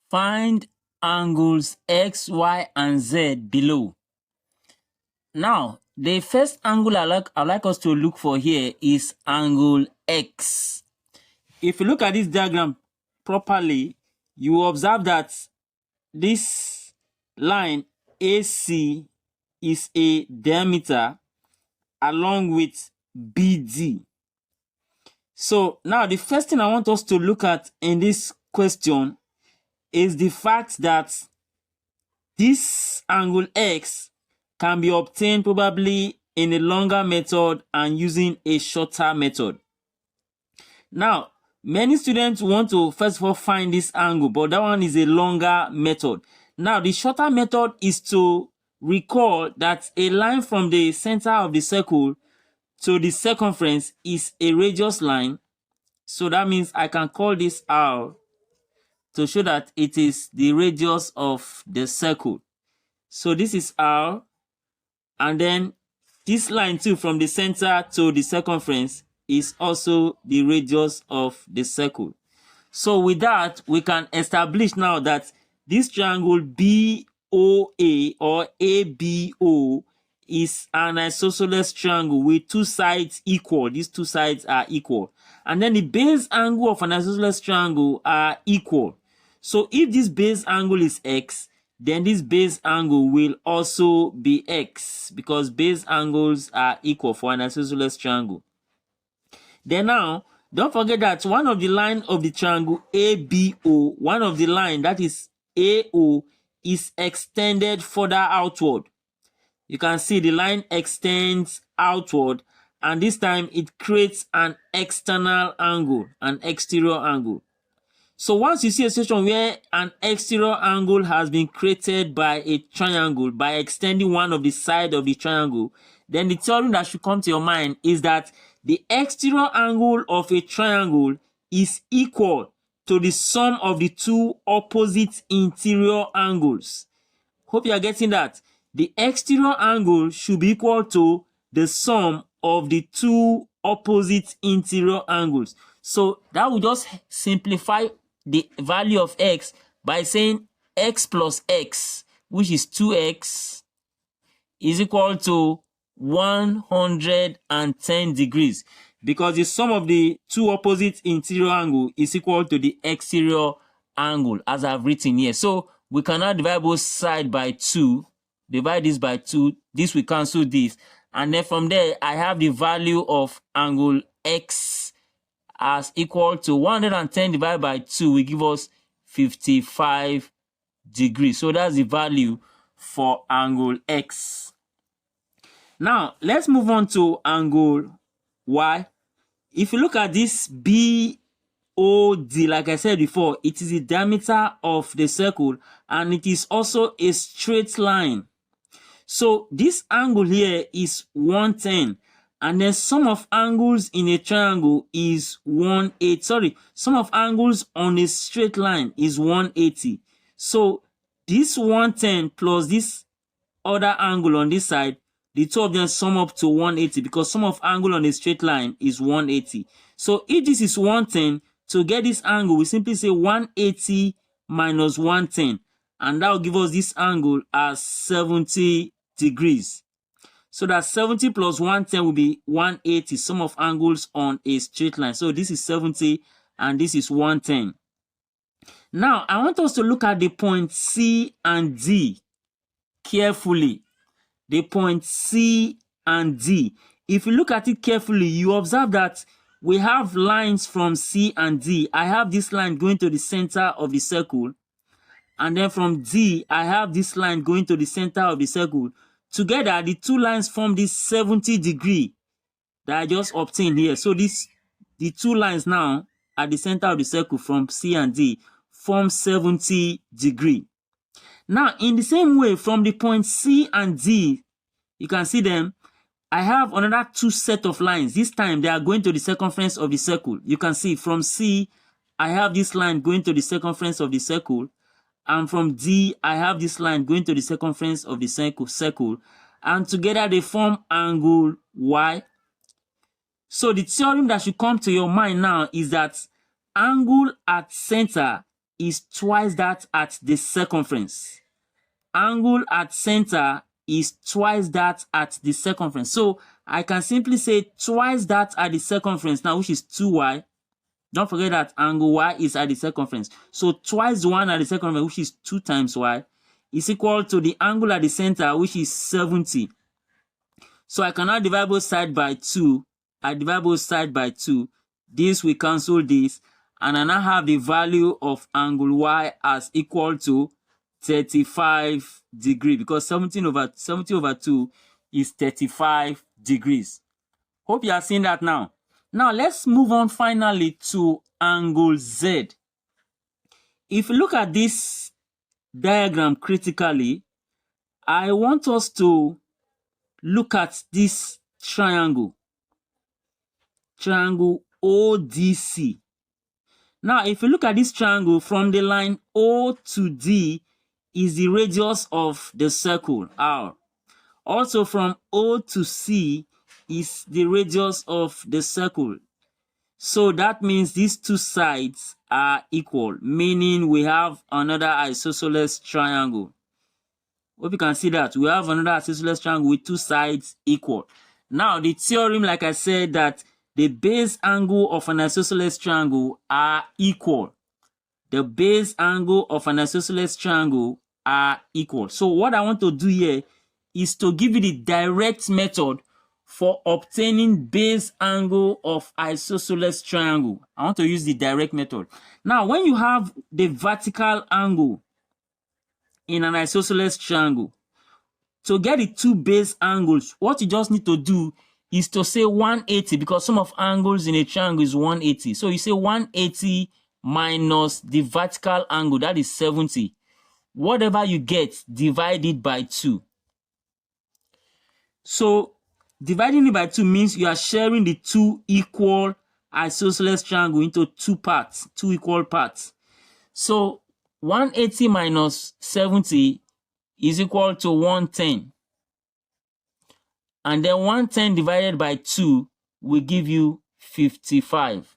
Find angles X, Y, and Z below. Now, the first angle I'd like us to look for here is angle X. If you look at this diagram properly, you will observe that this line AC is a diameter along with BD. So now the first thing I want us to look at in this question is the fact that this angle X can be obtained probably in a longer method and using a shorter method. Now, many students want to first of all find this angle, but that one is a longer method. Now, the shorter method is to recall that a line from the center of the circle to the circumference is a radius line. So that means I can call this R to show that it is the radius of the circle. So this is R, and then this line too from the center to the circumference is also the radius of the circle. So with that, we can establish now that this triangle BOA or ABO is an isosceles triangle with two sides equal. These two sides are equal. And then the base angle of an isosceles triangle are equal. So if this base angle is X, then this base angle will also be X, because base angles are equal for an isosceles triangle. Then now, don't forget that one of the line of the triangle ABO, one of the line that is AO, is extended further outward. You can see the line extends outward, and this time it creates an external angle, an exterior angle. So once you see a situation where an exterior angle has been created by a triangle by extending one of the sides of the triangle, then the theorem that should come to your mind is that the exterior angle of a triangle is equal to the sum of the two opposite interior angles. Hope you are getting that. The exterior angle should be equal to the sum of the two opposite interior angles. So that will just simplify the value of X by saying X plus X, which is 2X, is equal to 110 degrees, because the sum of the two opposite interior angle is equal to the exterior angle, as I've written here. So we can now divide both sides by 2. Divide this by 2. This will cancel this. And then from there, I have the value of angle X as equal to 110 divided by 2 will give us 55 degrees. So that's the value for angle X. Now, let's move on to angle Y. If you look at this BOD, like I said before, it is the diameter of the circle, and it is also a straight line. So this angle here is 110, and then sum of angles in a triangle is 180. Sorry, sum of angles on a straight line is 180. So this 110 plus this other angle on this side, the two of them sum up to 180, because sum of angle on a straight line is 180. So if this is 110, to get this angle, we simply say 180 minus 110, and that will give us this angle as 70 degrees. So that 70 plus 110 will be 180, sum of angles on a straight line. So this is 70 and this is 110. Now, I want us to look at the point C and D carefully. The point C and D. If you look at it carefully, you observe that we have lines from C and D. I have this line going to the center of the circle, and then from D, I have this line going to the center of the circle. Together, the two lines form this 70 degree that I just obtained here. So the two lines now at the center of the circle from C and D form 70 degree. Now, in the same way, from the point C and D, you can see them. I have another two set of lines. This time, they are going to the circumference of the circle. You can see from C, I have this line going to the circumference of the circle. And from D, I have this line going to the circumference of the circle. And together, they form angle Y. So the theorem that should come to your mind now is that angle at center is twice that at the circumference. Angle at center is twice that at the circumference. So I can simply say twice that at the circumference now, which is 2y. Don't forget that angle y is at the circumference. So twice 1 at the circumference, which is 2 times y, is equal to the angle at the center, which is 70. So I can now divide both sides by 2. I divide both sides by 2. This will cancel this. And I now have the value of angle y as equal to 35 degrees, because 70 over 2 is 35 degrees. Hope you are seeing that now. Now let's move on finally to angle Z. If you look at this diagram critically, I want us to look at this triangle ODC. Now, if you look at this triangle, from the line O to D is the radius of the circle, R. Also, from O to C is the radius of the circle. So that means these two sides are equal, meaning we have another isosceles triangle. Hope you can see that. We have another isosceles triangle with two sides equal. Now, the theorem, like I said, that the base angle of an isosceles triangle are equal. The base angle of an isosceles triangle are equal. So what I want to do here is to give you the direct method for obtaining base angle of isosceles triangle. I want to use the direct method. Now, when you have the vertical angle in an isosceles triangle, to get the two base angles, what you just need to do is to say 180, because sum of angles in a triangle is 180. So you say 180 minus the vertical angle, that is 70. Whatever you get, divide it by 2. So dividing it by 2 means you are sharing the two equal isosceles triangle into two parts, two equal parts. So 180 minus 70 is equal to 110. And then 110 divided by 2 will give you 55.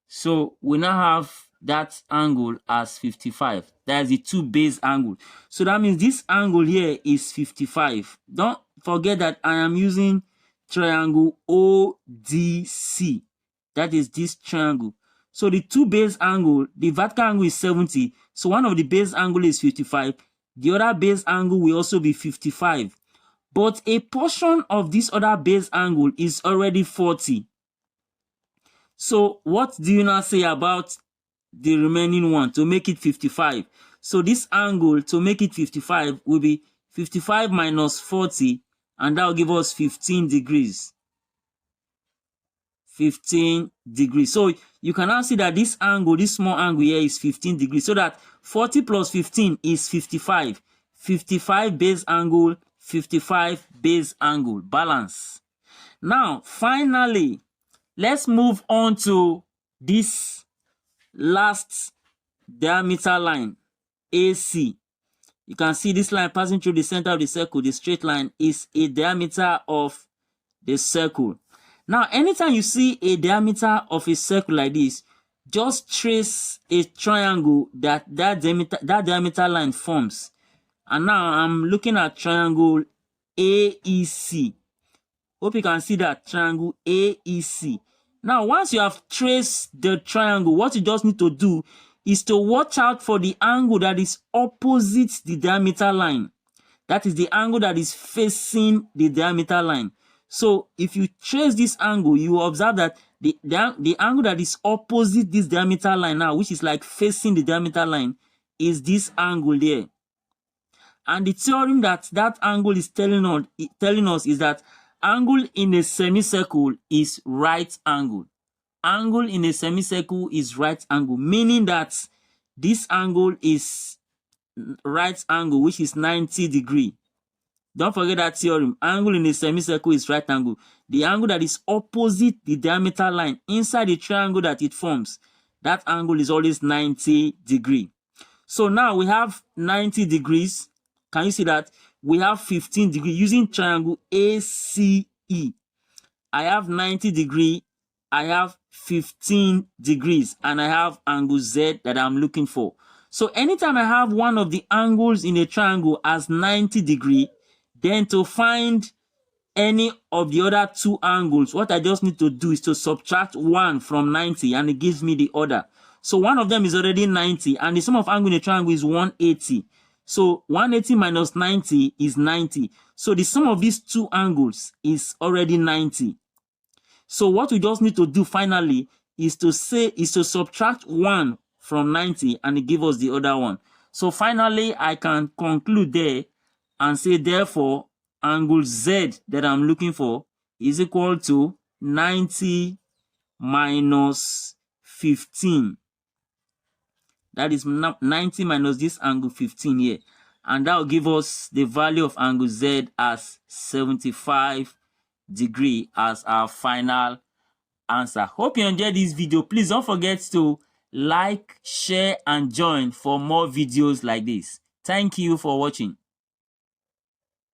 So we now have that angle as 55. That is the two base angle. So that means this angle here is 55. Don't forget that I am using triangle ODC. That is this triangle. So the two base angle, the vertical angle is 70. So one of the base angle is 55. The other base angle will also be 55. But a portion of this other base angle is already 40. So what do you now say about the remaining one to make it 55? So this angle to make it 55 will be 55 minus 40, and that will give us 15 degrees. 15 degrees. So you can now see that this angle, this small angle here, is 15 degrees. So that 40 plus 15 is 55. 55 base angle, 55 base angle, balance. Now, finally, let's move on to this last diameter line, AC. You can see this line passing through the center of the circle. The straight line is a diameter of the circle. Now, anytime you see a diameter of a circle like this, just trace a triangle that diameter line forms. And now I'm looking at triangle AEC. Hope you can see that triangle AEC. Now, once you have traced the triangle, what you just need to do is to watch out for the angle that is opposite the diameter line. That is the angle that is facing the diameter line. So if you trace this angle, you will observe that the angle that is opposite this diameter line now, which is like facing the diameter line, is this angle there. And the theorem that angle is telling us is that angle in a semicircle is right angle. Angle in a semicircle is right angle, meaning that this angle is right angle, which is 90 degrees. Don't forget that theorem. Angle in a semicircle is right angle. The angle that is opposite the diameter line inside the triangle that it forms, that angle is always 90 degrees. So now we have 90 degrees. Can you see that? We have 15 degrees using triangle ACE. I have 90 degrees I have 15 degrees and I have angle Z that I'm looking for. So anytime I have one of the angles in a triangle as 90 degree, then to find any of the other two angles, what I just need to do is to subtract one from 90 and it gives me the other. So one of them is already 90 and the sum of angle in a triangle is 180. So 180 minus 90 is 90. So the sum of these two angles is already 90. So what we just need to do finally is to subtract 1 from 90 and it gives us the other one. So finally I can conclude there and say therefore angle Z that I'm looking for is equal to 90 minus 15. That is 90 minus this angle 15 here. And that will give us the value of angle Z as 75 degree as our final answer. Hope you enjoyed this video. Please don't forget to like, share, and join for more videos like this. Thank you for watching.